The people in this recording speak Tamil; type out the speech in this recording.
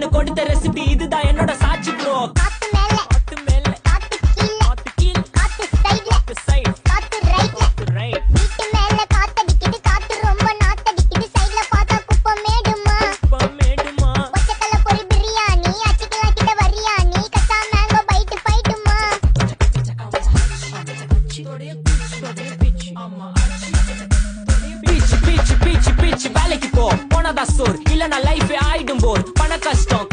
கண்ணு கொடுத்த ரெசிபி இதுதான் என்னோட சாட்சி ப்ரோ. காத்து மேல காத்து மேல காத்து கீழ காத்து கீழ காத்து சைடுல காத்து சைடு காத்து ரைட்ல காத்து ரைட். வீட்டு மேல காத்தடிக்குது காத்து ரொம்ப நாத்தடிக்குது சைடுல பார்த்தா குப்பை மேடுமா மேடுமா ஒச்சக்கல்ல பொரி பிரியாணி அச்சிக்கலாம் கிட்ட வரியாணி கச்சா மேங்கோ பைட்டு பைட்டுமா பீச் வேலைக்கு போ போனதா சோர் இல்லனா லைஃபே ஆயிடும் போர். பண கஷ்டம்